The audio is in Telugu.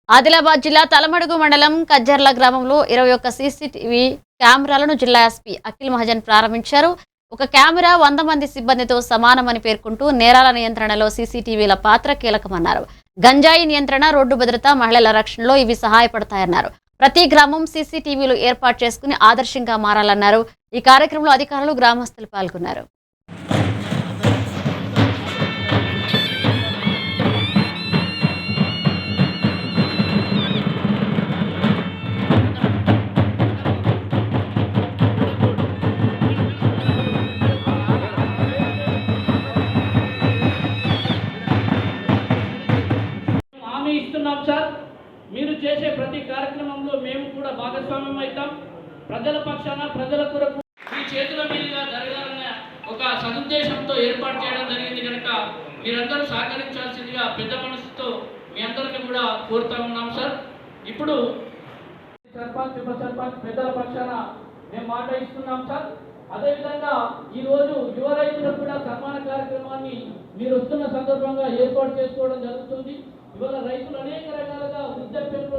ఆదిలాబాద్ జిల్లా తలమడుగు మండలం కజ్జర్ల గ్రామంలో 21 సీసీటీవీ కెమెరాలను జిల్లా ఎస్పీ అఖిల్ మహాజన్ ప్రారంభించారు. ఒక కెమెరా 100 మంది సిబ్బందితో సమానమని పేర్కొంటూ నేరాల నియంత్రణలో సీసీటీవీల పాత్ర కీలకమన్నారు. గంజాయి నియంత్రణ, రోడ్డు భద్రత, మహిళల రక్షణలో ఇవి సహాయపడతాయన్నారు. ప్రతి గ్రామం సీసీటీవీలు ఏర్పాటు చేసుకుని ఆదర్శంగా మారాలన్నారు. ఈ కార్యక్రమంలో అధికారులు, గ్రామస్తులు పాల్గొన్నారు. ఇస్తున్నాం సార్. మీరు చేసే ప్రతి కార్యక్రమంలో మేము కూడా భాగస్వామ్యం అవుతాం. ప్రజల పక్షాన, ప్రజల కొరకు మీ చేతుల మీదుగా జరగాలనే ఒక సదుద్దేశంతో ఏర్పాటు చేయడం జరిగింది కనుక మీరందరూ సహకరించాల్సిందిగా పెద్ద మనసుతో మీ అందరినీ కూడా కోరుతా ఉన్నాం సార్. ఇప్పుడు సర్పంచ్, ఉప సర్పంచ్ పెద్దల పక్షాన మేము మాట ఇస్తున్నాం సార్. అదేవిధంగా ఈరోజు యువ రైతులకు కూడా సన్మాన కార్యక్రమాన్ని మీరు వస్తున్న సందర్భంగా ఏర్పాటు చేసుకోవడం జరుగుతుంది. ఇవాళ రైతులు అనేక రకాలుగా వృద్ధాప్యంలో